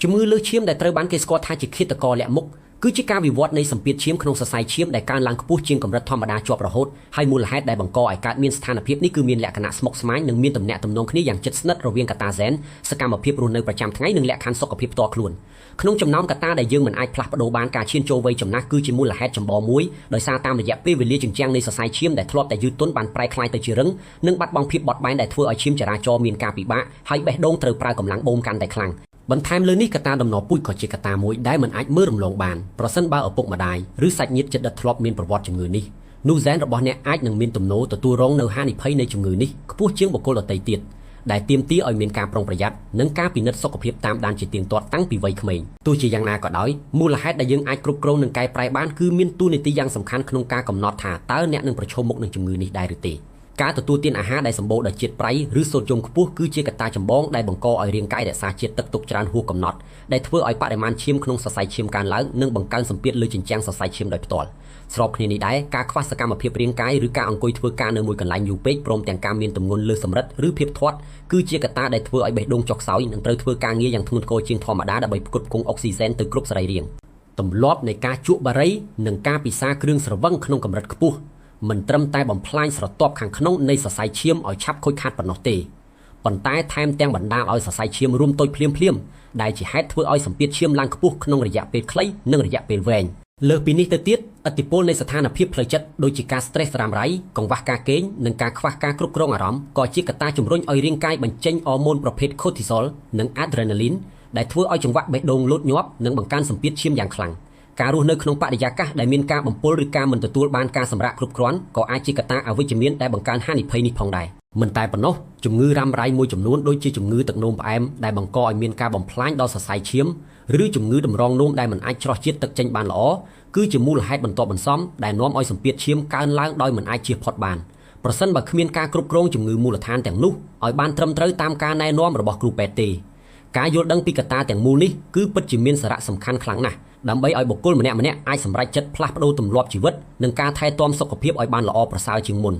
ជំងឺលើសឈាមដែលត្រូវបានគេស្គាល់ថាជាឃាតករលាក់មុខគឺជាការវិវត្តនៃសម្ពាធឈាមក្នុងសរសៃឈាមដែលកើនឡើងខ្ពស់ជាងកម្រិតធម្មតាជាប់រហូតហើយមូលហេតុដែលបង្កឲ្យកើតមានស្ថានភាពនេះគឺមានលក្ខណៈស្មុគស្មាញនិងមានទំនាក់ទំនងគ្នាយ៉ាងជិតស្និទ្ធរវាងកត្តាហ្សែនសកម្មភាពរស់នៅប្រចាំថ្ងៃនិងលក្ខខណ្ឌសុខភាពផ្ទាល់ខ្លួនក្នុងចំណោមកត្តាដែលយើងមិនអាចផ្លាស់ប្ដូរបានការឈានចូលវ័យចំណាស់គឺជាមូលហេតុចម្បងមួយដោយសារតាមរយៈពេលវេលាជញ្ជាំងនៃសរសៃឈាមដែលធ្លាប់តែយឺតទន់បានប្រែក្លាយទៅជារឹងនិងបាត់បង់ភាពបត់បែនដែលធ្វើឲ្យឈាមចរាចរណ៍មានការពិបាកហើយបេះដូងត្រូវប្រើកម្លាំងបូមកាន់តែខ្លាំងបន្ថែមលើនេះកត្តាដំណពូជក៏ជាកត្តាមួយដែលមិនអាចមើលរំលងបានប្រសិនបើឪពុកម្ដាយឬសាច់ញាតិជិតដិតធ្លាប់មានប្រវត្តិជំងឺនេះនោះហ្សែនរបស់អ្នកអាចនឹងមានទំនោរទទួលរងនៅហានិភ័យនៃជំងឺនេះខ្ពស់ជាងបុគ្គលដទៃទៀតដែលទាមទារឲ្យមានការប្រុងប្រយ័ត្ននិងការពិនិត្យសុខភាពតាមដានជាទៀងទាត់តាំងពីវ័យក្មេងទោះជាយ៉ាងណាក៏ដោយមូលហេតុដែលយើងអាចគ្រប់គ្រងនិងកែប្រែបានគឺមានតួនាទីយ៉ាងសំខាន់ក្នុងការកំណត់ថាតើអ្នកនឹងប្រឈមមុខនឹងជំងឺនេះដែរឬទេការទទួលទានអាហារដែលសម្បូរដោយជាតិប្រៃឬសូដ្យូមខ្ពស់គឺជាកត្តាចម្បងដែលបង្កឲ្យរាងកាយរក្សាជាតិទឹកទុកច្រើនហួសកំណត់ដែលធ្វើឲ្យបរិមាណឈាមក្នុងសរសៃឈាមកើនឡើងនិងបង្កើនសម្ពាធលើជញ្ជាំងសរសៃឈាមដោយផ្ទាល់ស្របគ្នានេះដែរការខ្វះសកម្មភាពរាងកាយឬការអង្គុយធ្វើការនៅមួយកន្លែងយូរពេកព្រមទាំងការមានទម្ងន់លើសសម្រិតឬភាពធាត់គឺជាកត្តាដែលធ្វើឲ្យបេះដូងចុះខ្សោយនិងត្រូវធ្វើការងារយ៉ាងធ្ងន់ធ្ងរជាងធម្មតាដើម្បីផ្គត់ផ្គង់អុកស៊ីហ្សែនទៅគ្រប់សរីរាង្គទម្លាប់នៃការជក់បារីនិងការពិសាគ្រឿងស្រវឹងក្នុងកម្រិតខ្ពស់មិនត្រឹមតែបំផ្លាញស្រទាប់ខាងក្នុងនៃសរសៃឈាមឲ្យឆាប់ខូចខាតប៉ុណ្ណោះទេប៉ុន្តែថែមទាំងបណ្ដាលឲ្យសរសៃឈាមរួមតូចភ្លាមដែលជាហេតុធ្វើឲ្យសម្ពាធឈាមឡើងខ្ពស់ក្នុងរយៈពេលខ្លីនិងរយៈពេលវែងលើសពីនេះទៅទៀតឥទ្ធិពលនៃស្ថានភាពផ្លូវចិត្តដូចជាការ stress រ៉ាំរ៉ៃកង្វះការគេងនិងការខ្វះការគ្រប់គ្រងអារម្មណ៍ក៏ជាកត្តាជំរុញឲ្យរាងកាយបញ្ចេញអរម៉ូនប្រភេទ cortisol និង adrenaline ដែលធ្វើឲ្យចង្វាក់បេះដូងលោតញាប់និងបង្កើនសម្ពាធឈាមយ៉ាងខ្លាំងការរស់នៅក្នុងបរិយាកាសដែលមានការបំពុលឬការមិនទទួលបានការសម្រាកគ្រប់គ្រាន់ក៏អាចជាកត្តាអវិជ្ជមានដែលបង្កើនហានិភ័យនេះផងដែរមិនតែប៉ុណ្ណោះជំងឺរ៉ាំរ៉ៃមួយចំនួនដូចជាជំងឺទឹកនោមផ្អែមដែលបង្កឲ្យមានការបំផ្លាញដល់សរសៃឈាមឬជំងឺតម្រងនោមដែលមិនអាចច្រោះជាតិទឹកចេញបានល្អគឺជាមូលហេតុបន្ទាប់បន្សំដែលនាំឲ្យសម្ពាធឈាមកើនឡើងដោយមិនអាចជៀសផុតបានប្រសិនបើគ្មានការគ្រប់គ្រងជំងឺមូលដ្ឋានទាំងនោះឲ្យបានត្រឹមត្រូវតាមការណែនាំរបស់គ្រូពេទ្យទេការយល់ដឹងពីកត្តាទាំងមូលនេះគឺពិតជាមានសារៈសំខាន់ខ្លាំងណាស់ដើម្បីឲ្យបុគ្គលម្នាក់ៗអាចសម្រេចចិត្តផ្លាស់ប្ដូរទម្លាប់ជីវិតនិងការថែទាំសុខភាពឲ្យបានល្អប្រសើរជាងមុន